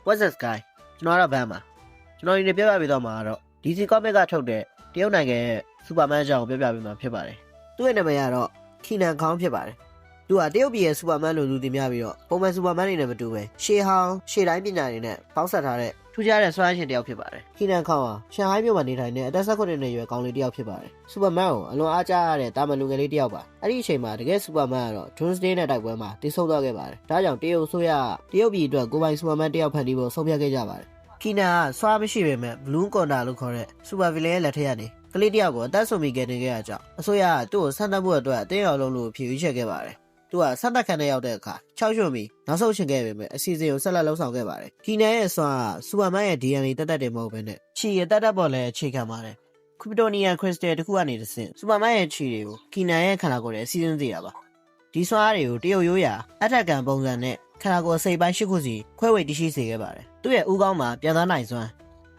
What's this guy ကျွန်တော်ကတော့ဘန်းပါကျွန်တော်ဒီနေ့ပြောပြပေးတော့မှာကတော့ DC Comics ကထုတ်တဲ့တရုတ်နိုင်ငံရဲ့ Superman အကြောင်းကိုပြောပြပေးမှာဖြစ်ပါတယ်သူ့ရဲ့နာမည်ကတော့ Kenan Kong ဖြစ်ပါတယ်သူကတရုတ်ပြည်ရဲ့ Superman လို့လူသိများပြီးတော့ပုံမှန် Superman တွေနဲ့မတူပဲရှေးဟောင်းရှေးတိုင်းပညာတွေနဲ့ပေါင်းစပ်ထားတဲ့ထူးခြားတဲ့စွမ်းအားရှင်တစ်ယောက်ဖြစ်ပါတယ် Kenan Kong ဟာရှန်ဟိုင်းမြို့မှာနေထိုင်တဲ့အသက်16နှစ်အရွယ်ကောင်လေးတစ်ယောက်ဖြစ်ပါတယ် Superman ကိုအလွန်အားကျရတဲ့တာမန်လူငယ်လေးတစ်ယောက်ပါအဲ့ဒီအချိန်မှာတကယ် Superman ကတော့ Doomsday နဲ့တိုက်ပွဲမှာတိစုံသွားခဲ့ပါတယ်ဒါကြောင့်တရုတ်ဆိုရတရုတ်ပြည်အတွက်ကိုပိုင် Superman တစ်ယောက်ဖန်တီးဖို့ဆုံးဖြတ်ခဲ့ကြပါတယ် Kenan ကစွမ်းမရှိပေမဲ့ Blue Conda လို့ခေါ်တဲ့ Super Villain ရဲ့လက်ထက်ကနေကလေးတစ်ယောက်ကိုအသက်ဆုံးမိခဲ့တဲ့ကြောင့်အစိုးရကသူ့ကိုဆန်းသတ်မှုအတွက်အသိအောင်လုပ်လို့ဖြေရွေးချက်ခဲ့ပါတယ်သူကဆန်းသက်ခံတဲ့ရောက်တဲ့အခါ6ရွှွပြီးနောက်ဆုံးရှင်ခဲ့ပေမဲ့အစီအစဉ်ကိုဆက်လက်လှုပ်ဆောင်ခဲ့ပါတယ်။ Kenan ရဲ့စွမ်းက Superman ရဲ့ DNA တက်တက်တယ်မဟုတ်ဘဲနဲ့ခြေရတက်တက်ပေါ်လည်းအခြေခံပါတယ်။ Kryptonian Crystal တစ်ခုကနေတစ်ဆင့် Superman ရဲ့ခြေတွေကို Kenan ရဲ့ခန္ဓာကိုယ်ထဲစီးဆင်းစေတာပါ။ဒီစွမ်းအားတွေကိုတရုတ်ရိုးရာအထက်ကန်ပုံစံနဲ့ခန္ဓာကိုယ်စိတ်ပိုင်း၈ခုစီခွဲဝေတည်ရှိစေခဲ့ပါတယ်။သူ့ရဲ့ဦးခေါင်းမှာပြန်သားနိုင်စွမ်း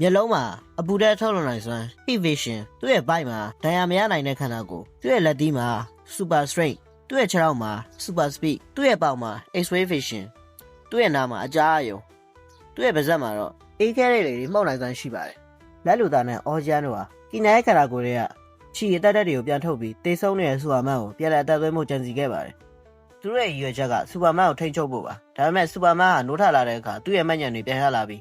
မျက်လုံးမှာအပူဓာတ်ထုတ်လွှတ်နိုင်စွမ်း Heat Vision သူ့ရဲ့ဗိုက်မှာဒဏ်ရာမရနိုင်တဲ့ခန္ဓာကိုယ်သူ့ရဲ့လက်သီးမှာ Super Strengthသူ့ရဲ့ခြေထောက်မှာ Super Speed သူ့ရဲ့ပေါင်မှာ X-ray Vision သူ့ရဲ့နားမှာအကြားအယုံသူ့ရဲ့ပါးစပ်မှာတော့အေးခဲတဲ့လေတွေမှုန့်နိုင်စွမ်းရှိပါတယ်လက်လူသားနဲ့အော်ဂျန်တို့ဟာKenanရဲ့ခန္ဓာကိုယ်တွေကခြေရတက်တက်တွေကိုပြန်ထုတ်ပြီးတေဆုံးနေတဲ့ Superman ကိုပြန်လည်အသက်သွင်းမှုကြံစည်ခဲ့ပါတယ်သူတို့ရဲ့ရည်ရွယ်ချက်က Superman ကိုထိန်းချုပ်ဖို့ပါဒါပေမဲ့ Superman ကနိုးထလာတဲ့အခါသူ့ရဲ့မှတ်ဉာဏ်တွေပြန်ရလာပြီး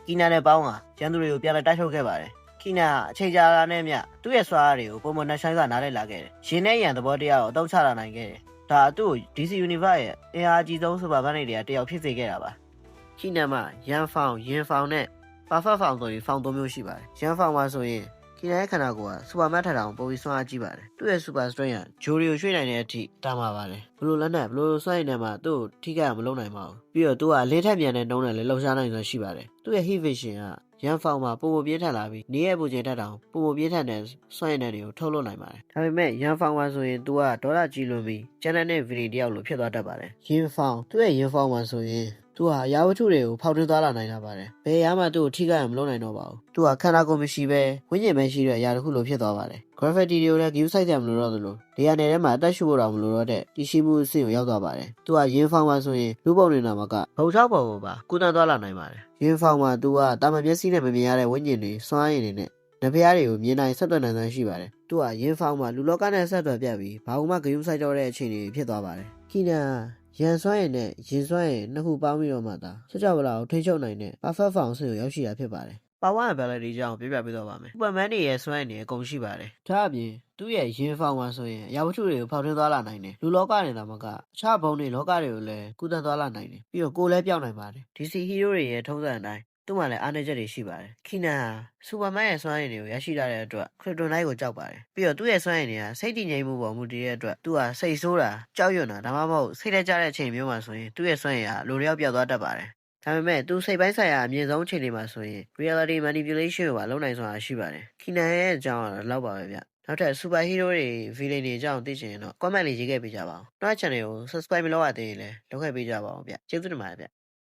Kenan နဲ့ပေါင်းကရန်သူတွေကိုပြန်လည်တိုက်ထုတ်ခဲ့ပါတယ်Kenan အချိန်ကြာလာတဲ့မြတ်သူ့ရဲ့စွမ်းအားတွေကိုပုံမှန်နှဆိုင်စွာနားလည်လာခဲ့တယ်။ရင်နဲ့ရန်သဘောတရားကိုအသုံးချလာနိုင်ခဲ့တယ်။ဒါသူ့ကို DC Universe ရဲ့အင်အားကြီးဆုံး Superman တွေကတယောက်ဖြစ်စေခဲ့တာပါ။ Kenan မှာရန်ဖောင်ရင်ဖောင်နဲ့ Perfect ဖောင်ဆိုပြီးဖောင်၃မျိုးရှိပါတယ်။ရန်ဖောင်မှာဆိုရင်Kenan ရဲ့ခန္ဓာကိုယ်က Superman ထက်တောင်ပိုပြီးစွမ်းအားကြီးပါတယ်။သူ့ရဲ့ Super Strength ကဂျိုရီကိုရွှေ့နိုင်တဲ့အထိတာမှာပါတယ်။ဘလို့လက်နဲ့ဘလို့စွမ်းရည်နဲ့မှသူ့ကိုထိခိုက်အောင်မလုပ်နိုင်ပါဘူး။ပြီးတော့သူကအလေးထက်မြန်တဲ့နှုံးနဲ့လည်းလှုပ်ရှားနိုင်စွမ်းရှိပါတယ်။သူ့ရဲ့ Heat Vision ကရန်ဖောင်မှာပုံပြင်းထန်လာပြီးနေရဲ့ပူချိန်ထက်တောင်ပုံပြင်းထန်တဲ့စွမ်းရည်နဲ့တွေကိုထုတ်လွှတ်နိုင်ပါတယ်။ဒါပေမဲ့ရန်ဖောင်မှာဆိုရင်သူကဒေါသကြီးလွန်ပြီးကျန်တဲ့ဗီဒီတယောက်လိုဖြစ်သွားတတ်ပါတယ်။ရင်ဖောင်သူ့ရဲ့ရင်ဖောင်မှာဆိုရင်သူဟာရာဝတ္ထုတွေကိုဖောက်ထွင်းသွားလာနိုင်တာပါတယ်။ဘယ်အရာမှသူ့ကိုထိခိုက်အောင်မလုပ်နိုင်တော့ပါဘူး။သူဟာခန္ဓာကိုယ်မရှိဘဲဝိညာဉ်ပဲရှိတဲ့အရာတစ်ခုလိုဖြစ်သွားပါတယ်။ Gravity တွေကိုလည်း view စိုက်တယ်မလို့တော့သလိုနေရာနယ်ထဲမှာအသက်ရှူဖို့တောင်မလိုတော့တဲ့တည်ရှိမှုအဆင့်ကိုရောက်သွားပါတယ်။သူကရင်ဖောင်မှာဆိုရင်လူပုံနေတာမှာကဘုံချောက်ပုံကိုပါကုသသွားလာနိုင်ပါတယ်။ရင်ဖောင်မှာသူကတာမန်မျက်စိနဲ့မမြင်ရတဲ့ဝိညာဉ်တွေစွမ်းရည်တွေနဲ့နဖျားတွေကိုမြင်နိုင်ဆက်သွယ်နိုင်စွမ်းရှိပါတယ်။သူကရင်ဖောင်မှာလူလောကနဲ့ဆက်သွယ်ပြတ်ပြီးဘာမှဂရုစိုက်တော့တဲ့အခြေအနေဖြစ်သွားပါတယ်။ Kenanရန်စွမ်းရည်နဲ့ရင်စွမ်းရည်နှစ်ခုပေါင်းပြီးတော့မှသာချက်ချောက်ပလာကိုထိန်းချုပ်နိုင်တဲ့ Perfect ဖောင်ဆင့်ကိုရောက်ရှိတာဖြစ်ပါတယ်။ Power and Ability ကြောင့်ပြပြပေးတော့ပါမယ်။ Superman ရဲ့စွမ်းရည်တွေအကုန်ရှိပါတယ်။ဒါအပြင်သူ့ရဲ့ရင်ဖောင်မှာဆိုရင်အရာဝတ္ထုတွေကိုဖောက်ထွင်းသွားလာနိုင်တယ်။လူလောကနေတာမှာကအခြားဘုံတွေလောကတွေကိုလည်းကုသသွားလာနိုင်တယ်။ပြီးတော့ကိုယ်လည်းပြောင်းနိုင်ပါတယ်။ DC Hero တွေရဲ့ထုံးစံအတိုင်းသူ့မှာလည်းအားနည်းချက်တွေရှိပါတယ်။ Kenan ဟာ Superman ရဲ့စွမ်းရည်တွေကိုရရှိလာတဲ့အတွက် Kryptonite ကိုကြောက်ပါတယ်။ပြီးတော့သူ့ရဲ့စွမ်းရည်တွေကစိတ်တည်ငြိမ်မှုပေါ်မူတည်တဲ့အတွက်သူဟာစိတ်ဆိုးတာကြောက်ရွံ့တာဒါမှမဟုတ်စိတ်ထဲကျတဲ့အချိန်မျိုးမှာဆိုရင်သူ့ရဲ့စွမ်းရည်ဟာလိုလျောက်ပြောက်သွားတတ်ပါတယ်။ဒါပေမဲ့သူစိတ်ပိုင်းဆိုင်ရာအမြင့်ဆုံးအချိန်တွေမှာဆိုရင် reality manipulation ကိုပါလုပ်နိုင်စွမ်းရှိပါတယ်။ Kenan ရဲ့အကြောင်းကတော့လောက်ပါပဲဗျ။နောက်ထပ် super hero တွေ villain တွေအကြောင်းသိချင်ရင်တော့ comment လေးရေးခဲ့ပေးကြပါဦး။ နောက် channel ကို subscribe မလုပ်ရသေးရင်လည်းလုပ်ခဲ့ပေးကြပါဦးဗျ။ကျေးဇူးတင်ပါတယ်ဗျ။